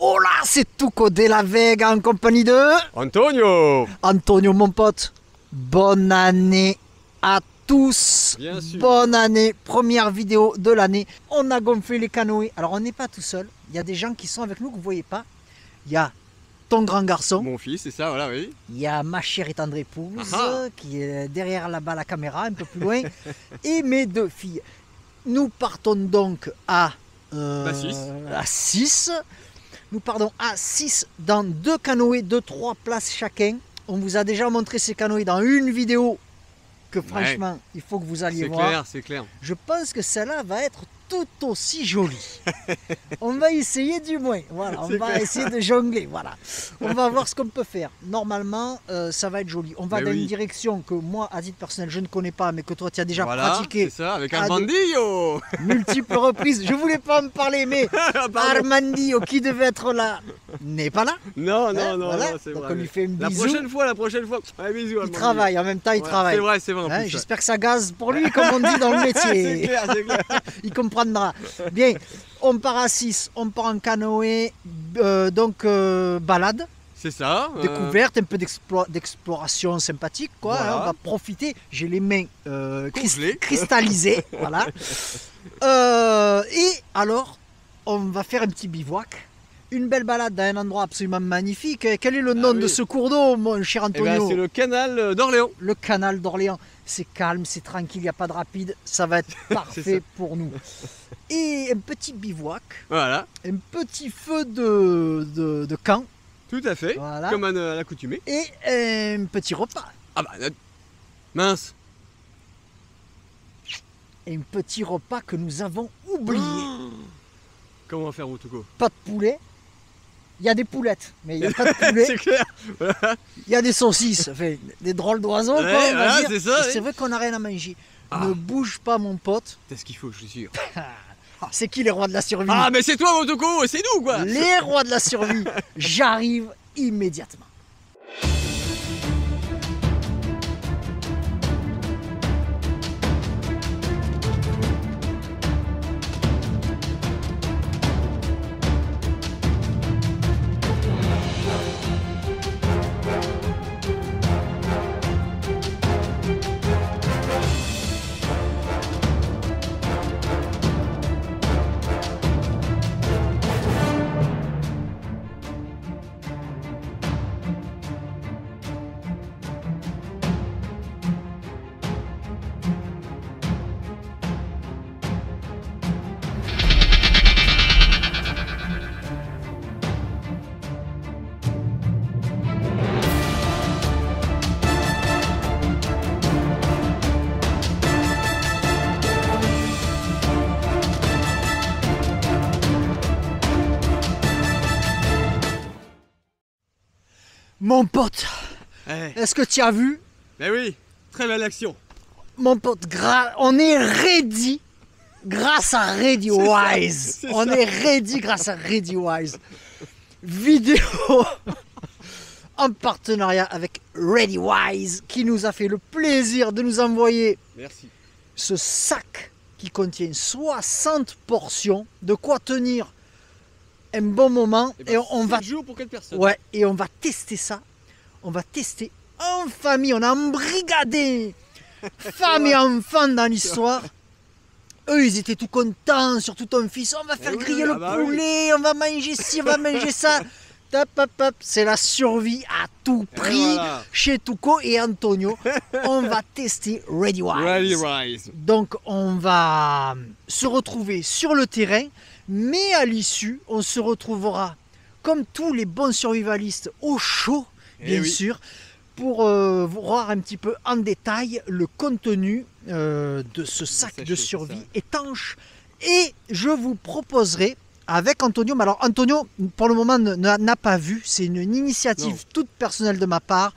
Oh là, c'est Tuco de la Vega en compagnie de... Antonio. Antonio, mon pote, bonne année à tous. Bien sûr. Bonne année, première vidéo de l'année. On a gonflé les canoës. Alors on n'est pas tout seul, il y a des gens qui sont avec nous que vous ne voyez pas. Il y a ton grand garçon. Mon fils, c'est ça, voilà, oui. Il y a ma chérie tendre épouse Ah. qui est derrière là-bas la caméra, un peu plus loin. Et mes deux filles. Nous partons donc à 6. Nous partons à 6 dans 2 canoës de 3 places chacun. On vous a déjà montré ces canoës dans une vidéo que franchement, il faut que vous alliez voir. C'est clair, c'est clair. Je pense que celle-là va être tout aussi jolie. On va essayer du moins. Voilà, on va essayer de jongler. Voilà. On va voir ce qu'on peut faire. Normalement, ça va être joli. On va dans une direction que moi, à titre personnel, je ne connais pas, mais que toi, tu as déjà pratiqué. C'est ça, avec Armandillo. Multiples reprises. Je voulais pas en parler, mais Armandillo, qui devait être là, n'est pas là. Non, Hein, non, voilà. non, c'est Donc vrai. on lui fait un La bisou. prochaine fois. Allez, bisous. Il Armandillo. travaille, en même temps, il travaille. C'est vrai, c'est vrai. En Hein, plus, j'espère que ça gaze pour lui, comme on dit dans le métier. c'est clair, c'est clair. Il comprendra. Bien, on part à 6, on part en canoë, balade, C'est ça. découverte, un peu d'exploration sympathique, quoi. Voilà. Hein, on va profiter. J'ai les mains Congelées. cristallisées, voilà. Et alors, on va faire un petit bivouac. Une belle balade dans un endroit absolument magnifique. Quel est le nom de ce cours d'eau, mon cher Eh ben, Antonio? c'est le canal d'Orléans. Le canal d'Orléans. C'est calme, c'est tranquille, il n'y a pas de rapide. Ça va être parfait pour nous. Et un petit bivouac, Voilà, un petit feu de camp tout à fait. Voilà. Comme à l'accoutumée. et un petit repas. Ah bah, mince. Et un petit repas que nous avons oublié. Comment on va faire, Tuco? Pas de poulet. Il y a des poulettes, mais il n'y a pas de poulet. C'est clair. Il y a des saucisses, enfin, des drôles d'oiseaux. Ouais, quoi, on va voilà, dire. c'est ça, Et c'est oui. vrai qu'on n'a rien à manger. Ah. Ne bouge pas, mon pote. C'est ce qu'il faut, je suis sûr. C'est qui les rois de la survie? Ah, mais c'est toi, Tuco, c'est nous, quoi. Les rois de la survie. J'arrive immédiatement. Mon pote, Eh, est-ce que tu as vu? ben oui, très belle action. Mon pote, on est ready grâce à ReadyWise. c'est On ça. est ready grâce à ReadyWise. Vidéo en partenariat avec ReadyWise qui nous a fait le plaisir de nous envoyer Merci. ce sac qui contient 60 portions, de quoi tenir un bon moment. Et, Et on va 7 jours pour 4 personnes. Ouais, et on va tester ça. On va tester en famille. On a embrigadé femmes et enfants dans l'histoire. Eux, ils étaient tout contents, surtout ton fils. On va faire oui, griller ah le bah oui. poulet, on va manger ci, on va manger ça. Top, hop, hop. C'est la survie à tout prix voilà. chez Tuco et Antonio. On va tester ReadyWise. Ready Rise. Donc on va se retrouver sur le terrain, mais à l'issue, on se retrouvera comme tous les bons survivalistes au chaud, bien oui. sûr, pour voir un petit peu en détail le contenu de ce sac sachet, de c'est survie ça. étanche. Et je vous proposerai avec Antonio, mais alors Antonio pour le moment n'a pas vu, c'est une initiative Non. toute personnelle de ma part.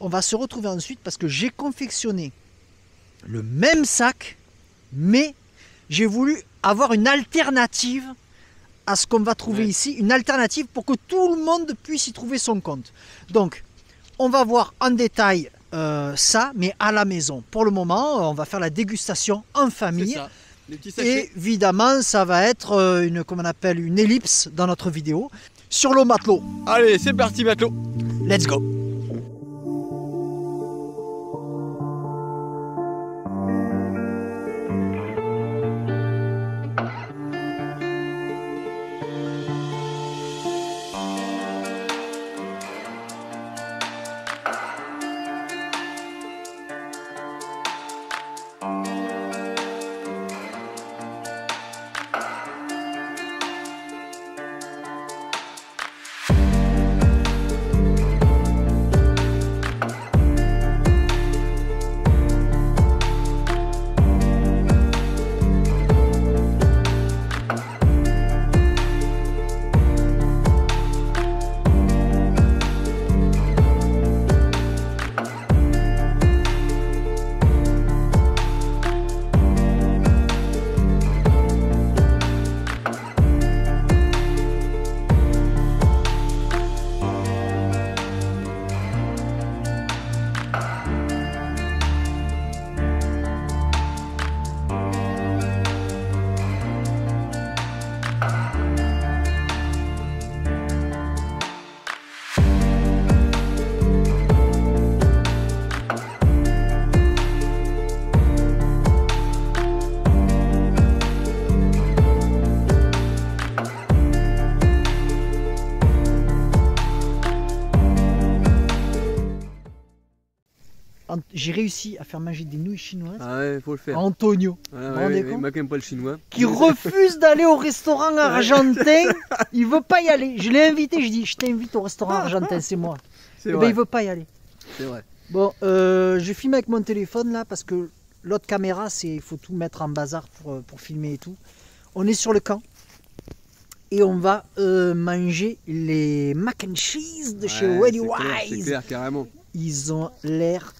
On va se retrouver ensuite parce que j'ai confectionné le même sac, mais j'ai voulu avoir une alternative à ce qu'on va trouver ici, une alternative pour que tout le monde puisse y trouver son compte. Donc, on va voir en détail ça, mais à la maison. Pour le moment, on va faire la dégustation en famille. Les petits sachets. Évidemment, ça va être comment on appelle, une ellipse dans notre vidéo. Sur le matelot. Allez, c'est parti, matelot. Let's go. J'ai réussi à faire manger des nouilles chinoises Ah ouais, faut le à faire. Antonio. Ah Vous vous ouais, rendez ouais, compte? moi qui aime pas le chinois. Qui refuse d'aller au restaurant argentin. Il veut pas y aller. Je l'ai invité, je dis je t'invite au restaurant argentin, c'est moi. C'est Eh ben, vrai. il veut pas y aller. C'est vrai. Bon, je filme avec mon téléphone là parce que l'autre caméra, il faut tout mettre en bazar pour filmer et tout. On est sur le camp et on va manger les mac and cheese de chez Ouais, Ready c'est clair, c'est Wise. clair, carrément. Ils ont l'air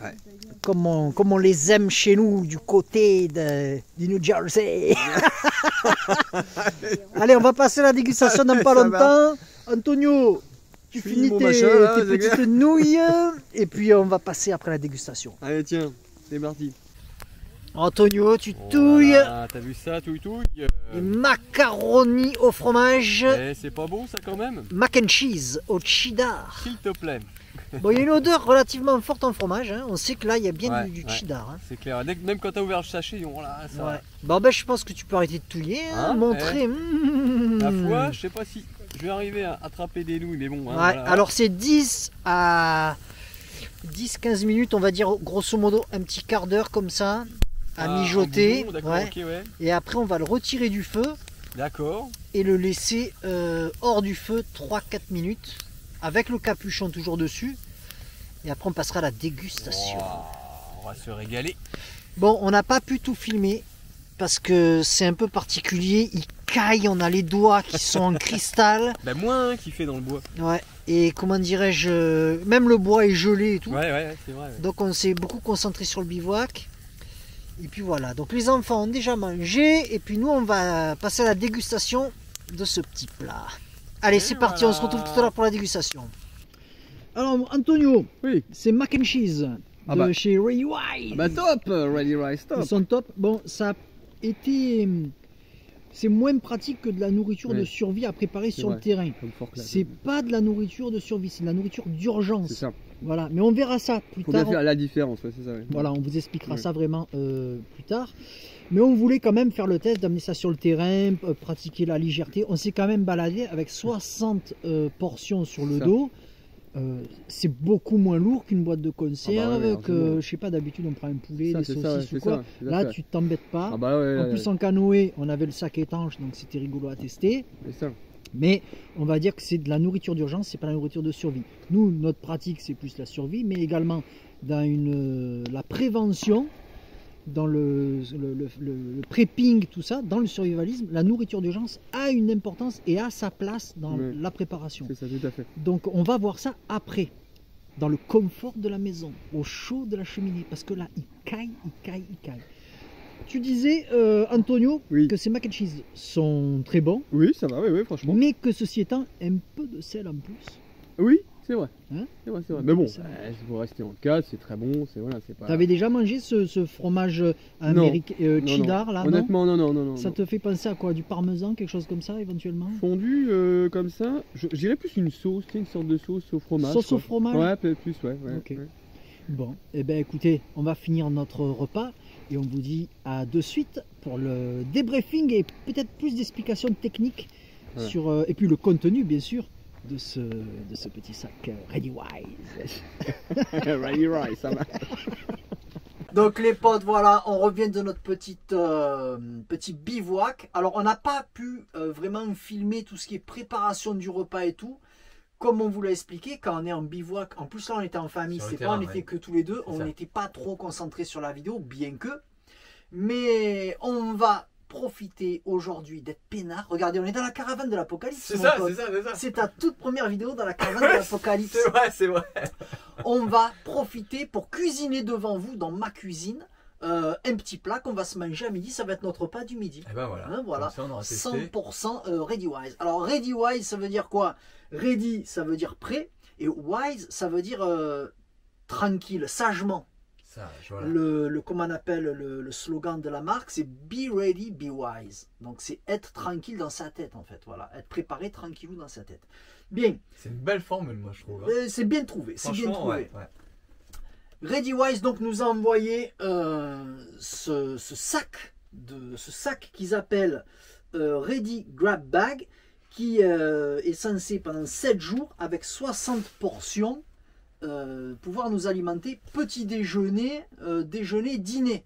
Ouais. comme on les aime chez nous du côté du New Jersey. Allez, on va passer à la dégustation dans pas Ça longtemps. Antonio, tu Finis finis mon tes, machin, là, tes c'est petites nouilles et puis on va passer après la dégustation. Allez, tiens, c'est parti. Antonio, tu touilles Voilà, t'as vu ça, touille touille. les macaronis au fromage, Eh, c'est pas beau ça quand même. mac and cheese au cheddar. S'il te plaît. Bon, il y a une odeur relativement forte en fromage, hein. On sait que là il y a bien Ouais, du ouais. cheddar. Hein. C'est clair. Même quand t'as ouvert le sachet, oh là, ça. Ouais. Bon, ben je pense que tu peux arrêter de touiller, hein, Hein, montrer. La fois, je sais pas si je vais arriver à attraper des nouilles, mais bon. hein, Ouais, voilà. alors c'est 10 à 10-15 minutes, on va dire grosso modo un petit quart d'heure comme ça, à Ah, mijoter. en bouillon, d'accord, Ouais. ok, ouais. Et après on va le retirer du feu D'accord. et le laisser hors du feu 3-4 minutes avec le capuchon toujours dessus. Et après on passera à la dégustation. Wow, on va se régaler. Bon, on n'a pas pu tout filmer parce que c'est un peu particulier. Il caille, on a les doigts qui sont en cristal. Ben moins qui fait dans le bois. Ouais. Et comment dirais-je, même le bois est gelé et tout. Ouais, ouais, c'est vrai. Ouais. Donc on s'est beaucoup concentré sur le bivouac. Et puis voilà, donc les enfants ont déjà mangé. Et puis nous on va passer à la dégustation de ce petit plat. Allez, Et c'est parti, on se retrouve tout à l'heure pour la dégustation. Alors Antonio, Oui. c'est mac and cheese de Ah bah. chez Ready Wise. Ah bah top, Ready Rice, top. Ils sont top. Bon, ça a été... C'est moins pratique que de la nourriture Ouais. de survie à préparer C'est sur vrai. le terrain. Comme fort que là. C'est pas de la nourriture de survie, c'est de la nourriture C'est d'urgence. ça. Voilà, mais on verra ça plus Faut bien tard. faire la différence, ouais, c'est ça. Ouais. Voilà, on vous expliquera Ouais. ça vraiment plus tard. Mais on voulait quand même faire le test, d'amener ça sur le terrain, pratiquer la légèreté. On s'est quand même baladé avec 60 portions sur le Ça. dos. C'est beaucoup moins lourd qu'une boîte de conserve, Ah bah ouais, que largement. je sais pas, d'habitude on prend un poulet, Ça, des c'est saucisses ça, ouais, ou c'est quoi. ça, tout à Là fait. tu t'embêtes pas. Ah bah ouais, En ouais, plus ouais. en canoë, on avait le sac étanche, donc c'était rigolo à tester. C'est ça. Mais on va dire que c'est de la nourriture d'urgence, c'est pas la nourriture de survie. Nous, notre pratique, c'est plus la survie, mais également dans la prévention, dans le prepping, tout ça, dans le survivalisme, la nourriture d'urgence a une importance et a sa place dans Ouais. la préparation. C'est ça, tout à fait. Donc on va voir ça après, dans le confort de la maison, au chaud de la cheminée, parce que là, il caille. Tu disais, Antonio, Oui. que ces mac and cheese sont très bons, Oui, ça va, oui, oui, franchement. mais que ceci étant, un peu de sel en plus. Oui, C'est vrai. Hein? C'est vrai, c'est vrai. Mais bon, si vous restez en 4, c'est très bon. C'est voilà, c'est pas. T'avais déjà mangé ce fromage américain cheddar là? Honnêtement, non. Ça te fait penser à quoi? Du parmesan, quelque chose comme ça éventuellement? Fondu comme ça, je dirais plus une sauce, une sorte de sauce au fromage. Sauce au fromage? Ouais, peut-être plus, ouais. Ok. Bon, et ben écoutez, on va finir notre repas et on vous dit à de suite pour le débriefing et peut-être plus d'explications techniques sur et puis le contenu bien sûr de ce petit sac ReadyWise. ReadyWise, ça va. Donc les potes, voilà, on revient de notre petit bivouac. Alors on n'a pas pu vraiment filmer tout ce qui est préparation du repas et tout. Comme on vous l'a expliqué, quand on est en bivouac, en plus là on était en famille, c'est pas on était que tous les deux, on n'était pas trop concentrés sur la vidéo, bien que. Mais on va profiter aujourd'hui d'être peinard. Regardez, on est dans la caravane de l'Apocalypse. C'est ça. C'est ta toute première vidéo dans la caravane de l'Apocalypse. C'est vrai. On va profiter pour cuisiner devant vous dans ma cuisine. Un petit plat qu'on va se manger à midi, ça va être notre repas du midi. Et ben voilà. Hein, voilà. Ça, 100% ReadyWise. Alors ReadyWise, ça veut dire quoi? Ready, ça veut dire prêt, et wise, ça veut dire tranquille, sagement. Voilà. Comment on appelle le slogan de la marque, c'est Be Ready, Be Wise. Donc c'est être tranquille dans sa tête en fait. Voilà, être préparé tranquillou dans sa tête. Bien. C'est une belle formule, moi je trouve. C'est bien trouvé. C'est bien trouvé. Ouais. ReadyWise donc nous a envoyé ce sac qu'ils appellent Ready Grab Bag, qui est censé pendant 7 jours avec 60 portions pouvoir nous alimenter petit déjeuner, déjeuner, dîner.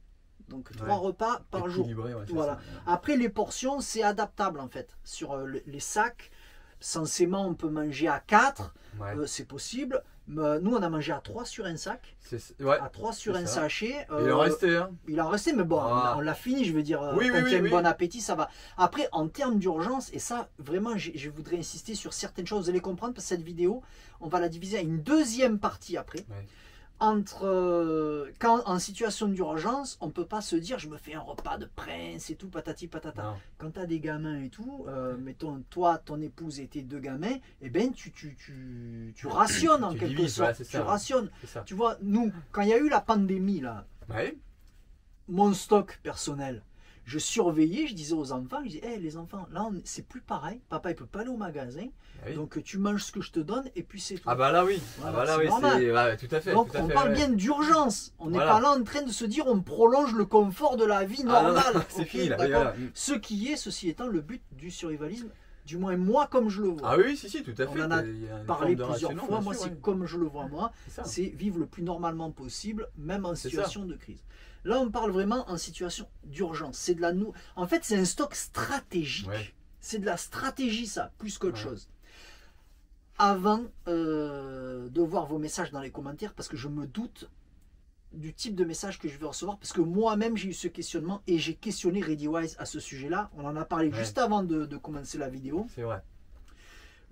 Donc 3 repas par jour. Voilà. Après les portions c'est adaptable en fait. Sur les sacs, censément on peut manger à 4, c'est possible. Nous on a mangé à 3 sur un sac, à 3 sur un sachet. Il en restait hein. Il en restait, mais bon, on l'a fini, je veux dire, quand il y a bon appétit, ça va. Après, en termes d'urgence, et ça, vraiment, je voudrais insister sur certaines choses, vous allez comprendre, parce que cette vidéo, on va la diviser à une deuxième partie après. Quand en situation d'urgence, on ne peut pas se dire je me fais un repas de prince et tout, patati patata. Non. Quand tu as des gamins et tout, mettons toi, ton épouse et tes 2 gamins, eh ben, tu rationnes en quelque sorte. Tu rationnes. Tu vois, nous, quand il y a eu la pandémie, là, mon stock personnel, je surveillais, je disais aux enfants, je disais, hey, les enfants, là, c'est plus pareil. Papa, il peut pas aller au magasin. Donc, tu manges ce que je te donne et puis c'est tout. Ah bah là, oui. Voilà, c'est tout à fait. Donc, on parle bien d'urgence. On n'est pas là en train de se dire, on prolonge le confort de la vie normale. C'est fini, là. Ce qui est, ceci étant, le but du survivalisme, du moins moi, comme je le vois. Ah oui, si, tout à fait. On en a parlé plusieurs fois. Moi, c'est comme je le vois, moi. C'est vivre le plus normalement possible, même en situation de crise. Là, on parle vraiment en situation d'urgence. C'est de la En fait, c'est un stock stratégique. C'est de la stratégie, ça, plus qu'autre chose. Avant de voir vos messages dans les commentaires, parce que je me doute du type de message que je vais recevoir, parce que moi-même, j'ai eu ce questionnement et j'ai questionné ReadyWise à ce sujet-là. On en a parlé juste avant de commencer la vidéo. C'est vrai.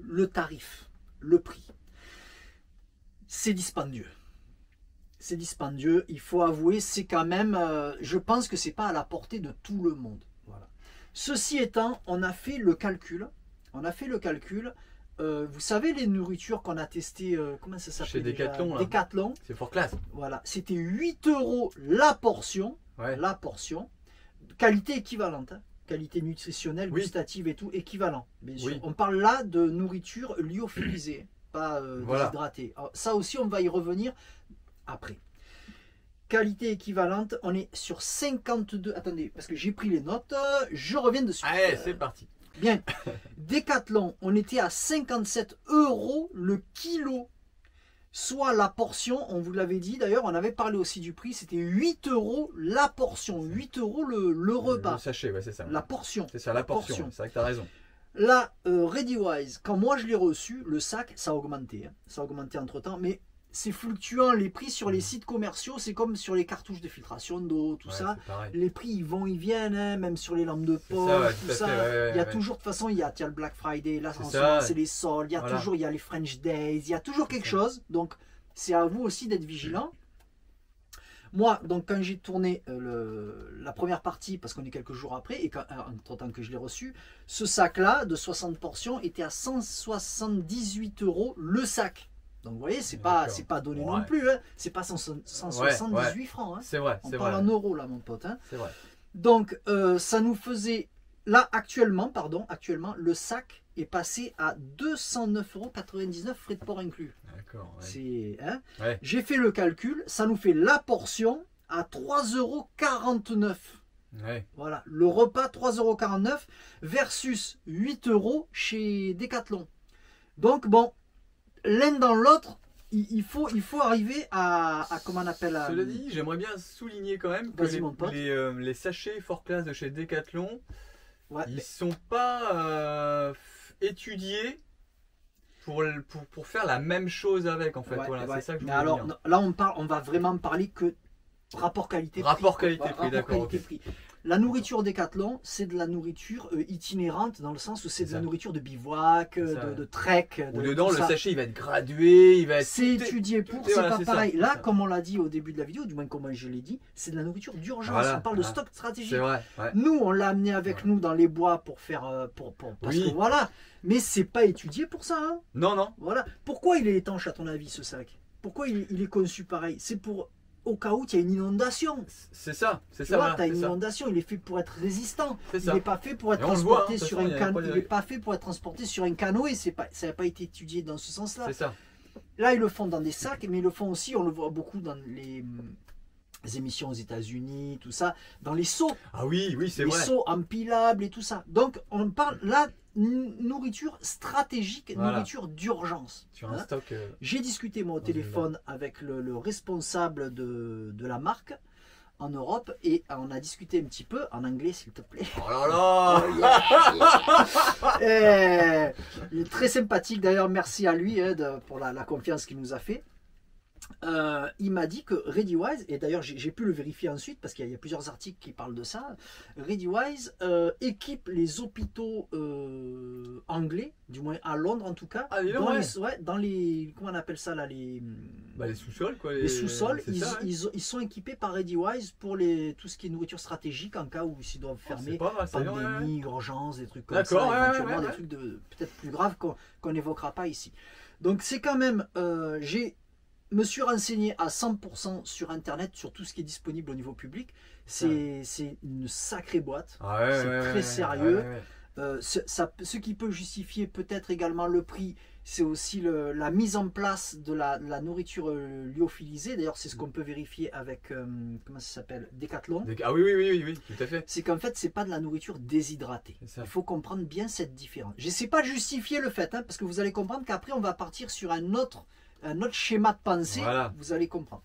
Le tarif, le prix, c'est dispendieux. C'est dispendieux, il faut avouer, c'est quand même, je pense que c'est pas à la portée de tout le monde. Voilà. Ceci étant, on a fait le calcul. Vous savez les nourritures qu'on a testées, comment ça s'appelle? Chez Decathlon. Decathlon. C'est for class. Voilà, c'était 8 € la portion. La portion. Qualité équivalente. Hein. Qualité nutritionnelle, gustative et tout, équivalent. Bien sûr. On parle là de nourriture lyophilisée, pas déshydratée. Alors, ça aussi, on va y revenir après. Qualité équivalente, on est sur 52. Attendez, parce que j'ai pris les notes. Je reviens dessus. Allez, c'est parti. Bien. Decathlon, on était à 57 € le kilo. Soit la portion, on vous l'avait dit d'ailleurs, on avait parlé aussi du prix, c'était 8 € la portion. 8 € le repas. Le sachet, c'est ça. La portion. C'est ça, la portion. C'est vrai que tu as raison. Là, ReadyWise, quand moi je l'ai reçu, le sac, ça a augmenté. Hein. Ça a augmenté entre temps, mais c'est fluctuant. Les prix sur les sites commerciaux, c'est comme sur les cartouches de filtration d'eau, tout ça. Les prix, ils vont, ils viennent, hein, même sur les lampes de poche, tout ça. Il y a toujours, de toute façon, il y a le Black Friday, là, en ce moment, c'est les soldes, il y a toujours, il y a les French Days, il y a toujours quelque chose. Donc, c'est à vous aussi d'être vigilant. Moi, donc, quand j'ai tourné la première partie, parce qu'on est quelques jours après, et entre temps que je l'ai reçu, ce sac-là, de 60 portions, était à 178 € le sac. Donc vous voyez, c'est D'accord. pas donné Ouais. non plus, hein. C'est pas 178 francs. Hein. C'est vrai, On c'est parle vrai. en euros là, mon pote. Hein. C'est vrai. Donc ça nous faisait, là actuellement, le sac est passé à 209,99 €, frais de port inclus. D'accord. Ouais. C'est, hein. Ouais. J'ai fait le calcul, ça nous fait la portion à 3,49 €. Ouais. Voilà, le repas 3,49 € versus 8 € chez Decathlon. Donc bon, l'un dans l'autre, il faut arriver à comment on appelle Cela dit, j'aimerais bien souligner quand même que Vas-y, mon pote. les sachets Fort Class de chez Decathlon, Ouais, ils sont pas étudiés pour faire la même chose avec en fait. ouais, Voilà, ouais. c'est ça que je Mais voulais alors, dire. là on va vraiment parler que rapport qualité-prix. Rapport quoi. qualité-prix, Rapport d'accord, qualité-prix. La nourriture Decathlon, c'est de la nourriture itinérante dans le sens où c'est de la ça. nourriture de bivouac, C'est ça, de trek. Où de dedans, tout le ça. sachet, il va être gradué, il va être... C'est tout est- étudié pour, tout est- c'est voilà, pas c'est ça, pareil. c'est Là, ça. comme on l'a dit au début de la vidéo, du moins comme je l'ai dit, c'est de la nourriture d'urgence. Voilà, On parle de voilà. stock stratégique. C'est vrai, ouais. Nous, on l'a amené avec Ouais. nous dans les bois pour faire, parce Oui. que voilà. Mais c'est pas étudié pour ça. Hein. Non, non. Voilà. Pourquoi il est étanche à ton avis ce sac? Pourquoi il est conçu pareil? C'est pour au cas où il y a une inondation. C'est ça, c'est Tu ça. vois, Voilà, t'as une c'est ça. inondation, il est fait pour être résistant. C'est Il ça. n'est pas fait pour être Et on le voit, transporté hein, de toute sur façon, un il y a canot. pas de- Il n'est pas fait pour être transporté sur un canoë. Ça n'a pas été étudié dans ce sens-là. C'est ça. Là, ils le font dans des sacs, mais ils le font aussi, on le voit beaucoup dans les émissions aux États-Unis, tout ça, dans les seaux, Ah oui, oui, c'est les vrai. seaux empilables et tout ça. Donc, on parle là, nourriture stratégique, Voilà. nourriture d'urgence. Sur un Hein. stock... J'ai discuté moi au Dans une téléphone avec le responsable de la marque en Europe et on a discuté un petit peu en anglais, s'il te plaît. Oh là là. Il est très sympathique d'ailleurs, merci à lui hein, pour la confiance qu'il nous a fait. Il m'a dit que ReadyWise, et d'ailleurs j'ai pu le vérifier ensuite parce qu'il y a plusieurs articles qui parlent de ça, ReadyWise équipe les hôpitaux anglais, du moins à Londres en tout cas, Ah, dis donc, dans, ouais. dans les, comment on appelle ça là, les Bah, les sous-sols, quoi. les sous-sols, c'est ça, ouais. ils sont équipés par ReadyWise pour tout ce qui est nourriture stratégique en cas où ils doivent Oh, fermer. c'est pas mal, ça. Pandémie, urgence, des trucs comme ça, D'accord, ouais, éventuellement ouais, des ouais. trucs peut-être plus graves qu'on n'évoquera pas ici. Donc c'est quand même, me suis renseigné à 100% sur internet sur tout ce qui est disponible au niveau public. C'est une sacrée boîte. Ah ouais, C'est ouais, très ouais, sérieux. ouais, ouais. Ce qui peut justifier peut-être également le prix, c'est aussi la mise en place de la nourriture lyophilisée. D'ailleurs, c'est ce qu'on peut vérifier avec, comment ça s'appelle, Decathlon. Ah oui, oui, oui, oui, oui, tout à fait. C'est qu'en fait, c'est pas de la nourriture déshydratée. C'est ça. Il faut comprendre bien cette différence. Je ne sais pas justifier le fait, hein, parce que vous allez comprendre qu'après, on va partir sur un autre schéma de pensée. Voilà. Vous allez comprendre.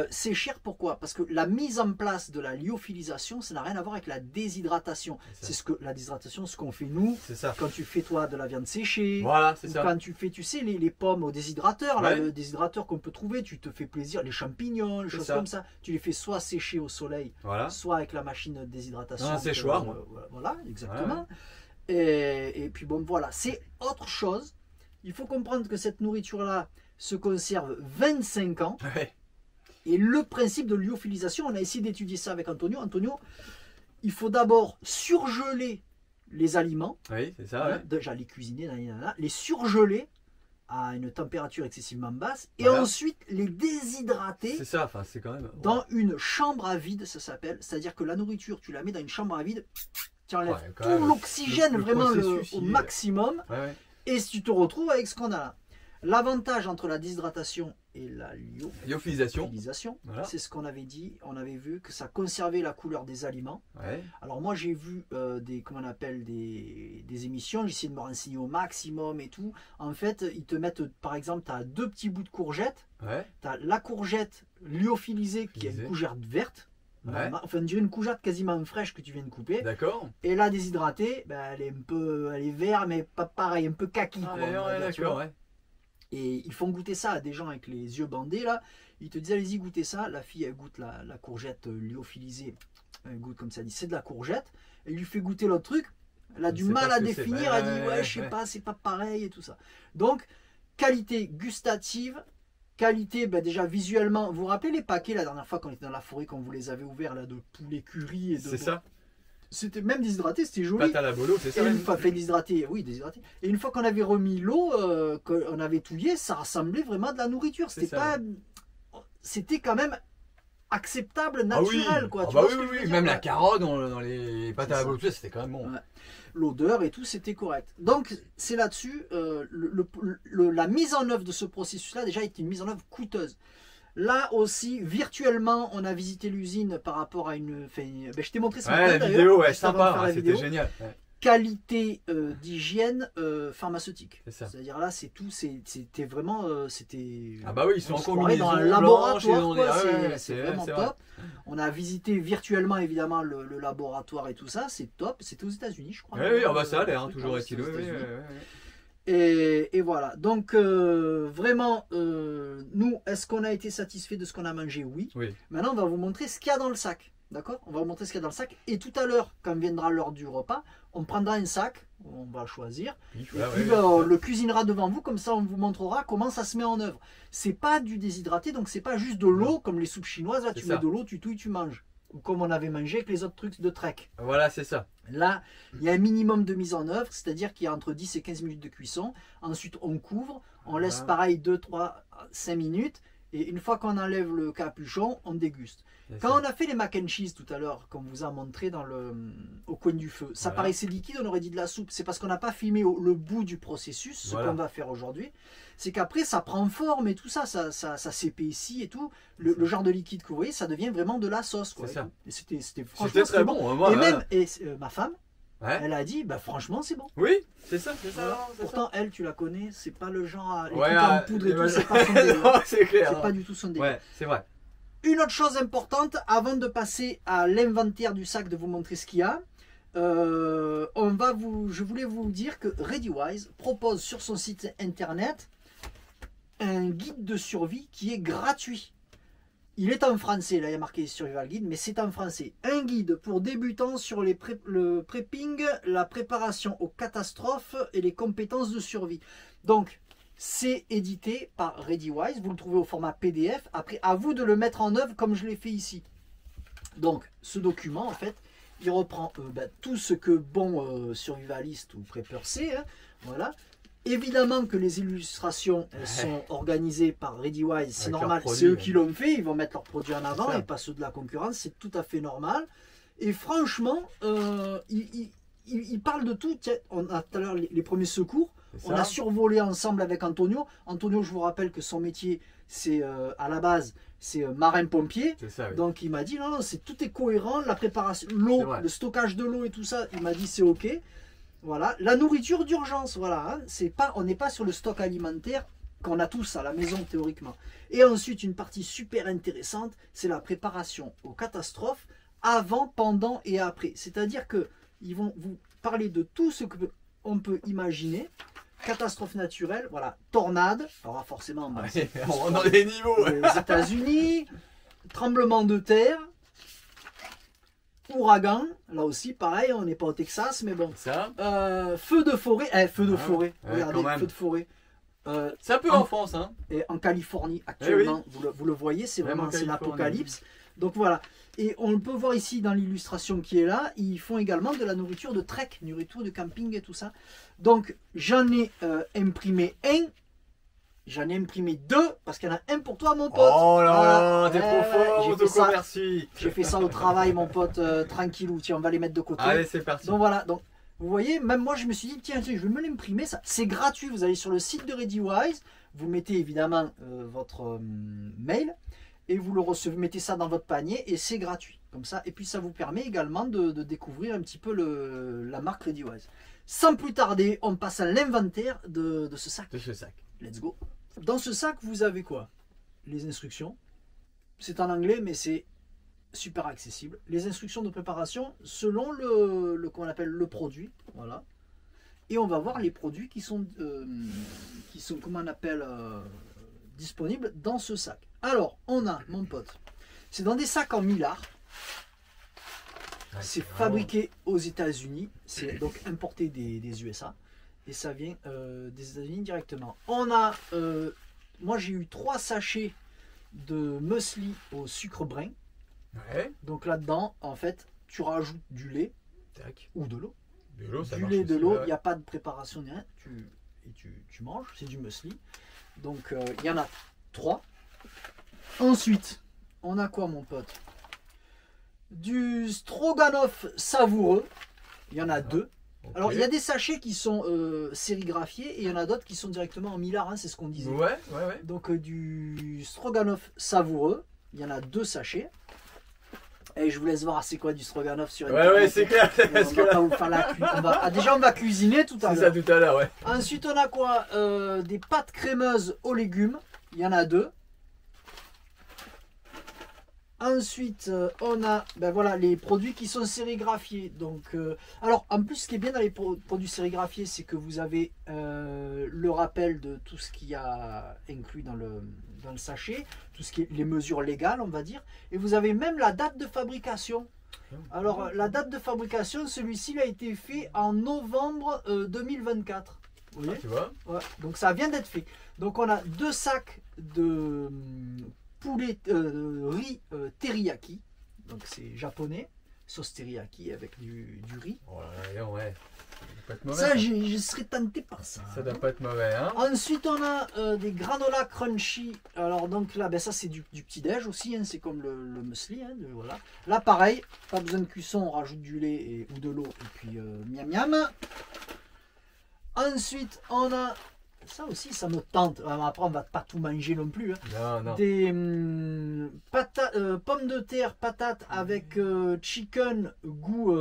C'est cher pourquoi? Parce que la mise en place de la lyophilisation, ça n'a rien à voir avec la déshydratation. C'est ça. La déshydratation, ce qu'on fait nous, C'est ça. quand tu fais toi de la viande séchée, Voilà, c'est ou ça. quand tu fais, tu sais, les pommes au déshydrateur, là, Ouais. le déshydrateur qu'on peut trouver, tu te fais plaisir, les champignons, les C'est choses ça. comme ça, tu les fais soit sécher au soleil, Voilà. soit avec la machine de déshydratation. Un séchoir, moi. Voilà, exactement. Et puis bon, voilà, c'est autre chose. Il faut comprendre que cette nourriture-là se conserve 25 ans. Ouais. Et le principe de lyophilisation, on a essayé d'étudier ça avec Antonio. Antonio, il faut d'abord surgeler les aliments, Oui, c'est ça, hein, ouais. déjà les cuisiner, les surgeler à une température excessivement basse, et Voilà. ensuite les déshydrater C'est ça, enfin, c'est quand même... dans une chambre à vide, ça s'appelle. C'est-à-dire que la nourriture, tu la mets dans une chambre à vide, tu enlèves Ouais, quand tout même, l'oxygène le vraiment processus, au il est- maximum, Ouais, ouais. et tu te retrouves avec ce qu'on a là. L'avantage entre la déshydratation et la Lyophilisation. lyophilisation, Voilà. c'est ce qu'on avait dit, on avait vu que ça conservait la couleur des aliments. Ouais. Alors moi j'ai vu comment on appelle des émissions, j'ai essayé de me renseigner au maximum et tout. En fait, ils te mettent, par exemple, tu as deux petits bouts de courgette, Ouais. tu as la courgette lyophilisée qui a une Lyophilisée. courgette verte, Ouais. enfin on dirait une courgette quasiment fraîche que tu viens de couper. D'accord. Et la déshydratée, ben, elle est verte mais pas pareil, un peu kaki. Ah, quoi, on va ouais, dire, tu d'accord, vois. ouais. Et ils font goûter ça à des gens avec les yeux bandés là. Ils te disent allez-y goûtez ça. La fille elle goûte la courgette lyophilisée. Elle goûte comme ça, elle dit c'est de la courgette. Elle lui fait goûter l'autre truc. Elle a Elle du sait mal pas à ce que c'est. définir. Ouais, Elle dit ouais, ouais je sais ouais. pas, c'est pas pareil et tout ça. Donc qualité gustative. Qualité, ben déjà visuellement. Vous vous rappelez les paquets la dernière fois quand on était dans la forêt, quand vous les avez ouverts là de poulet curry et de C'est ça. c'était même déshydraté, c'était joli. Pâte à la bolo, c'est ça. Et une même. fois fait déshydraté, oui, déshydraté. Et une fois qu'on avait remis l'eau, qu'on avait touillé, ça ressemblait vraiment à de la nourriture. C'est C'était ça. pas, c'était quand même acceptable, Ah oui. naturel, quoi. Ah Tu bah vois oui, ce que oui, je veux oui. dire, Même la ouais. carotte dans les pâtes C'est à la ça. bolo, c'était quand même bon. Ouais. L'odeur et tout, c'était correct. Donc, c'est là-dessus, la mise en œuvre de ce processus-là, déjà, est une mise en œuvre coûteuse. Là aussi, virtuellement, on a visité l'usine par rapport à une. Enfin, ben, je t'ai montré ce Ouais, matin, la d'ailleurs, vidéo, ouais, juste avant de sympa, faire la ouais, c'était vidéo. génial. Ouais. Qualité d'hygiène pharmaceutique. C'est ça. C'est-à-dire là, c'est tout, c'était vraiment, c'était. Ah bah oui, ils sont on en se croirait dans un combinaison laboratoire, blanche, ils ont des- quoi, ah ouais, ouais, c'est c'est vraiment c'est top. vrai. On a visité virtuellement évidemment le laboratoire et tout ça, c'est top. C'était aux États-Unis, je crois. Oui, oui, ah bah ça a l'air, hein, Le truc, toujours ouais, est-il. c'était aux Oui, oui, États-Unis. oui, oui. Et voilà. Donc, vraiment, nous, est-ce qu'on a été satisfait de ce qu'on a mangé? Oui. Oui. Maintenant, on va vous montrer ce qu'il y a dans le sac. D'accord? On va vous montrer ce qu'il y a dans le sac. Et tout à l'heure, quand viendra l'heure du repas, on prendra un sac, on va choisir, Puis, et voilà, puis ouais, ben, on ouais. le cuisinera devant vous, comme ça on vous montrera comment ça se met en œuvre. C'est pas du déshydraté, donc c'est pas juste de l'eau comme les soupes chinoises, là C'est tu ça. mets de l'eau, tu touilles, tu manges. Ou comme on avait mangé avec les autres trucs de Trek. Voilà, c'est ça. Là, il y a un minimum de mise en œuvre, c'est-à-dire qu'il y a entre 10 et 15 minutes de cuisson. Ensuite, on couvre, on laisse pareil 2, 3, 5 minutes. Et une fois qu'on enlève le capuchon, on déguste. C'est Quand ça. on a fait les mac and cheese tout à l'heure, comme on vous a montré au coin du feu, ça Voilà. paraissait liquide, on aurait dit de la soupe. C'est parce qu'on n'a pas filmé le bout du processus, ce Voilà. qu'on va faire aujourd'hui. C'est qu'après, ça prend forme et tout ça, ça s'épaissit et tout. Le genre de liquide que vous voyez, ça devient vraiment de la sauce. Quoi, C'est ça. et c'était C'était franchement très bon. Moi, Et voilà. même ma femme, Ouais. elle a dit, bah franchement, c'est bon. Oui, c'est ça, c'est Voilà. ça. c'est ça. Pourtant, elle, tu la connais, c'est pas le genre à. Les Ouais, trucs en poudre et tout, ouais, c'est pas son délire. non, c'est clair. C'est pas du tout son délire. Ouais, c'est vrai. Une autre chose importante, avant de passer à l'inventaire du sac, de vous montrer ce qu'il y a, je voulais vous dire que ReadyWise propose sur son site internet un guide de survie qui est gratuit. Il est en français, là il y a marqué Survival Guide, mais c'est en français. Un guide pour débutants sur le prepping, la préparation aux catastrophes et les compétences de survie. Donc, c'est édité par ReadyWise, vous le trouvez au format PDF. Après, à vous de le mettre en œuvre comme je l'ai fait ici. Donc, ce document, en fait, il reprend tout ce que bon survivaliste ou prepper sait. Hein, voilà. Évidemment que les illustrations sont organisées par ReadyWise, c'est Avec leurs normal, produits, c'est eux ouais. qui l'ont fait, ils vont mettre leurs produits en avant C'est ça. et pas ceux de la concurrence, c'est tout à fait normal. Et franchement, ils parlent de tout. Tiens, on a tout à l'heure les premiers secours, C'est on ça. a survolé ensemble avec Antonio. Antonio, je vous rappelle que son métier, c'est à la base, c'est marin-pompier. C'est ça, oui. Donc il m'a dit non, tout est cohérent, la préparation, C'est l'eau, vrai. le stockage de l'eau et tout ça, il m'a dit c'est ok. Voilà, la nourriture d'urgence, voilà, hein, on n'est pas sur le stock alimentaire qu'on a tous à la maison théoriquement. Et ensuite une partie super intéressante, c'est la préparation aux catastrophes avant, pendant et après. C'est-à-dire que ils vont vous parler de tout ce que on peut imaginer. Catastrophe naturelle, voilà, tornade, alors forcément, bah, Ouais, on rentre dans les niveaux. aux États-Unis, tremblement de terre, ouragan, là aussi pareil, on n'est pas au Texas, mais bon. Ça, Feu de forêt, feu de Ah, forêt, ouais, regardez, quand même. feu de forêt. c'est un peu en France, hein. Et en Californie actuellement, Eh vous le voyez, c'est Même en vraiment c'est Californie. l'apocalypse. Donc voilà. Et on peut voir ici dans l'illustration qui est là, ils font également de la nourriture de trek, nourriture de camping et tout ça. Donc j'en ai imprimé un, j'en ai imprimé deux, parce qu'il y en a un pour toi mon pote. Oh là Voilà. là, t'es Ouais, trop fort, j'ai fait ça. autocommercie. J'ai fait ça au travail mon pote, tranquillou, tiens on va les mettre de côté. Allez, c'est parti. Donc voilà, donc vous voyez, même moi je me suis dit, tiens, je vais me l'imprimer, ça. C'est gratuit, vous allez sur le site de ReadyWise, vous mettez évidemment votre mail, et vous le recevez, mettez ça dans votre panier, et c'est gratuit, comme ça. Et puis ça vous permet également de découvrir un petit peu la marque ReadyWise. Sans plus tarder, on passe à l'inventaire de ce sac. De ce sac. Let's go. Dans ce sac, vous avez quoi? Les instructions. C'est en anglais, mais c'est super accessible. Les instructions de préparation selon qu'on appelle le produit. Voilà. Et on va voir les produits qui sont comment on appelle, disponibles dans ce sac. Alors, on a, mon pote, c'est dans des sacs en mylar. Ouais, C'est vraiment- fabriqué aux États-Unis. C'est donc importé des USA. Et ça vient des États-Unis directement. On a, moi j'ai eu 3 sachets de muesli au sucre brun. Ouais. Donc là-dedans, en fait, tu rajoutes du lait Tac. ou de l'eau. De l'eau, ça Du marche lait, de aussi, l'eau, ouais. il n'y a pas de préparation ni rien. Tu manges, c'est du muesli. Donc il y en a 3. Ensuite, on a quoi mon pote? Du stroganoff savoureux. Il y en a 2. Ok. Alors il y a des sachets qui sont sérigraphiés et il y en a d'autres qui sont directement en millard, hein, c'est ce qu'on disait. Ouais. Donc du stroganoff savoureux, il y en a 2 sachets. Et je vous laisse voir c'est quoi du stroganoff sur Internet. Ouais, c'est clair. On Parce que va là, pas vous faire la déjà on va cuisiner tout à c'est ça l'heure. tout à l'heure, ouais. Ensuite on a quoi? Des pâtes crémeuses aux légumes. Il y en a 2. Ensuite on a ben voilà, les produits qui sont sérigraphiés. Donc, alors en plus ce qui est bien dans les produits sérigraphiés, c'est que vous avez le rappel de tout ce qu'il y a inclus dans le sachet, tout ce qui est les mesures légales on va dire, et vous avez même la date de fabrication. Alors la date de fabrication, celui-ci il a été fait en novembre 2024. Vous voyez, Tu vois? ouais, donc ça vient d'être fait. Donc on a 2 sacs de poulet riz teriyaki, donc c'est japonais, sauce teriyaki avec du riz. Oh là là, ouais. Ça doit pas être mauvais. Ça, je serais tenté par ça. Ça doit pas être mauvais, hein. Ensuite, on a des granola crunchy. Alors, donc là, ben, ça, c'est du petit-déj aussi. Hein, c'est comme le muesli. Hein, voilà. Là, pareil, pas besoin de cuisson. On rajoute du lait ou de l'eau. Et puis, miam miam. Ensuite, on a. Ça aussi, ça me tente. Après, on va pas tout manger non plus. Hein. Non. Des pommes de terre, patates avec chicken goût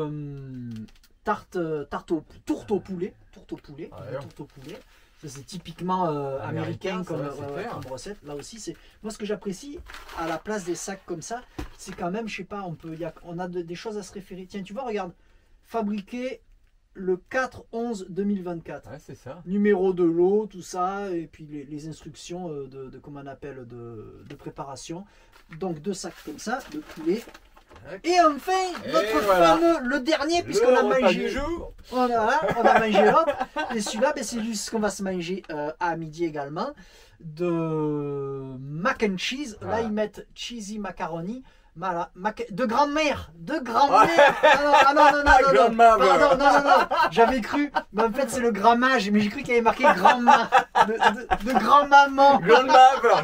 tourte au poulet. Tourte au poulet. Ah, tourte au poulet. Ça c'est typiquement américain comme, ça, c'est clair. comme recette. Là aussi, c'est moi ce que j'apprécie à la place des sacs comme ça, c'est quand même, je sais pas, on a des choses à se référer. Tiens, tu vois, regarde, fabriqué le 4/11/2024. Ouais, c'est ça. Numéro de l'eau, tout ça, et puis les instructions de comment on appelle de préparation. Donc 2 sacs comme ça de poulet. Et enfin, notre voilà. fameux, le dernier, puisqu'on a repas mangé. du jour. On a mangé l'autre. Et celui-là, ben, c'est juste ce qu'on va se manger à midi également. De mac and cheese. Là, Voilà. ils mettent cheesy macaroni. Voilà, de grand-mère. De grand-mère. Ah non. Grandmother. Pardon, non. J'avais cru. Mais en fait, c'est le grammage. Mais j'ai cru qu'il y avait marqué grand-ma. De grand-maman. Grandmother.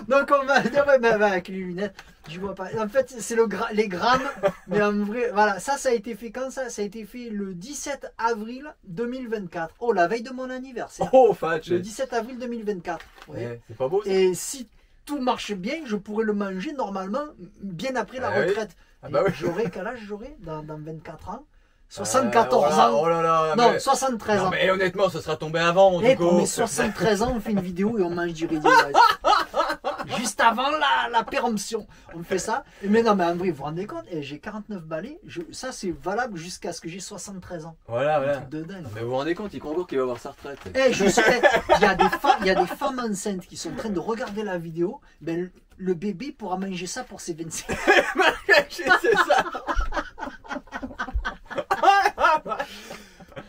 Donc on va dire, ouais, bah, avec les lunettes, je vois pas. En fait, c'est les grammes, mais en vrai, voilà, ça a été fait quand ça? Ça a été fait le 17 avril 2024. Oh, la veille de mon anniversaire. Oh, fat. Le 17 avril 2024. Vous voyez. Ouais, c'est pas beau ça. Et si tout marche bien, je pourrais le manger normalement bien après la Ah oui. retraite. Ah bah oui. J'aurai, quel âge j'aurai dans 24 ans? 74 voilà, ans. Oh là là. Non, mais... 73 non, ans. mais honnêtement, ça sera tombé avant, mon Et pour Tuco. mes 73 ans, on fait une vidéo et on mange du riz de juste avant la péremption. On fait ça. Mais non, mais en vrai, vous vous rendez compte, j'ai 49 balais. Ça, c'est valable jusqu'à ce que j'ai 73 ans. Voilà. Un truc de dingue. Mais vous vous rendez compte, il concourt qu'il va avoir sa retraite. Il y a des femmes enceintes qui sont en train de regarder la vidéo. Ben, le bébé pourra manger ça pour ses 25 ans. C'est ça.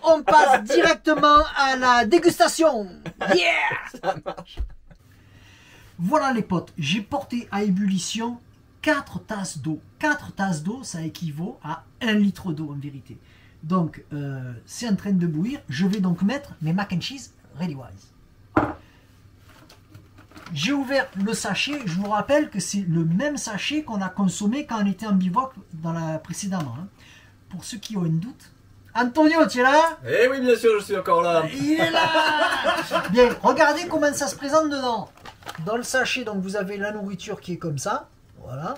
On passe directement à la dégustation. Yeah! Ça marche. Voilà les potes, j'ai porté à ébullition 4 tasses d'eau. 4 tasses d'eau, ça équivaut à 1 litre d'eau en vérité. Donc, c'est en train de bouillir. Je vais donc mettre mes mac and cheese ReadyWise. J'ai ouvert le sachet. Je vous rappelle que c'est le même sachet qu'on a consommé quand on était en bivouac précédemment. Hein. Pour ceux qui ont un doute. Antonio, tu es là? Eh oui, bien sûr, je suis encore là. Il est là. Bien, regardez comment ça se présente dedans. Dans le sachet, donc vous avez la nourriture qui est comme ça. Voilà.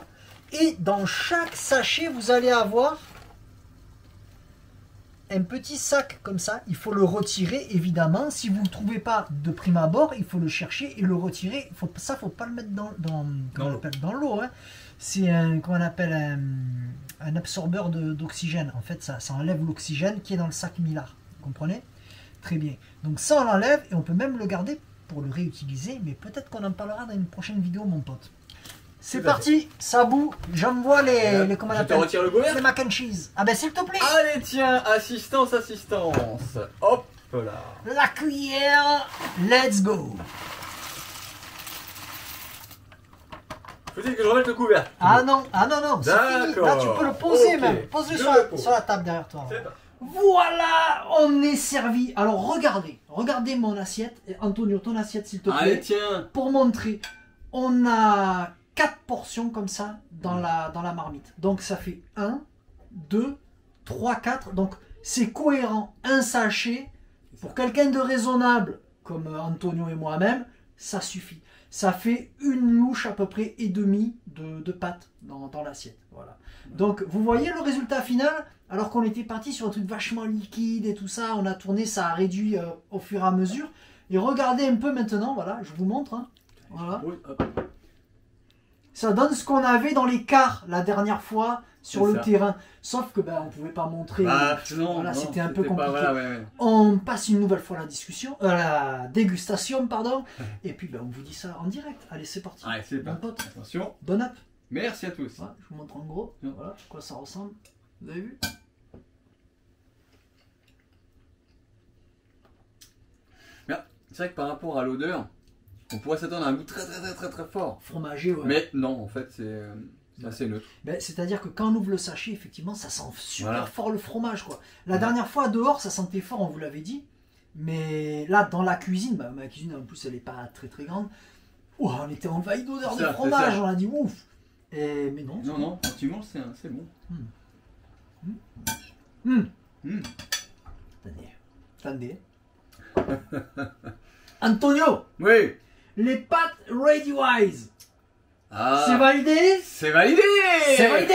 Et dans chaque sachet, vous allez avoir un petit sac comme ça. Il faut le retirer, évidemment. Si vous ne le trouvez pas de prime abord, il faut le chercher et le retirer. Ça, il ne faut pas le mettre dans l'eau. Hein. C'est un absorbeur d'oxygène. En fait, ça enlève l'oxygène qui est dans le sac Millard. Vous comprenez? Très bien. Donc ça, on l'enlève et on peut même le garder pour le réutiliser. Mais peut-être qu'on en parlera dans une prochaine vidéo, mon pote. C'est parti, ça bout. J'envoie les comment on Je te appelle, retire le gouverne. les mac and cheese. Ah ben s'il te plaît. Allez, tiens, assistance. Hop là. La cuillère. Let's go. Faut-il que je remette le couvercle? Ah non, non, c'est fini. Là, tu peux le poser Ok. même. Pose-le Je sur la table derrière toi. C'est pas. Voilà, on est servi. Alors regardez mon assiette. Et Antonio, ton assiette s'il te plaît. Allez, tiens. Pour montrer, on a 4 portions comme ça dans la marmite. Donc ça fait 1, 2, 3, 4. Donc c'est cohérent. Un sachet, pour quelqu'un de raisonnable, comme Antonio et moi-même, ça suffit. Ça fait une louche à peu près et demie de pâte dans l'assiette. Voilà. Donc vous voyez le résultat final, alors qu'on était parti sur un truc vachement liquide et tout ça, on a tourné, ça a réduit au fur et à mesure. Et regardez un peu maintenant, voilà, je vous montre. Hein. Voilà. Oui, hop. Ça donne ce qu'on avait dans les quarts la dernière fois sur C'est le ça. terrain. Sauf que ben, on ne pouvait pas montrer. Ah, non, voilà, non, c'était un peu compliqué. Pas, voilà, ouais. On passe une nouvelle fois la dégustation, pardon. Et puis ben, on vous dit ça en direct. Allez, c'est parti. Allez, c'est Bon parti. pote, Attention. bon up. Merci à tous. Voilà, je vous montre en gros. Voilà à quoi ça ressemble. Vous avez vu? C'est vrai que par rapport à l'odeur, on pourrait s'attendre à un goût très fort. Fromager, ouais. Mais non, en fait, c'est assez neutre. Ben, c'est-à-dire que quand on ouvre le sachet, effectivement, ça sent super Voilà. fort le fromage, quoi. La dernière fois, dehors, ça sentait fort, on vous l'avait dit. Mais là, dans la cuisine, bah, ma cuisine, en plus, elle n'est pas très grande. Oh, on était envahi d'odeur de Ça, fromage, c'est ça. on a dit ouf. Mais non. Non, quand tu manges, c'est bon. Attendez. Antonio, Oui. les pâtes Ready Wise, Ah, c'est validé? c'est validé. C'est validé.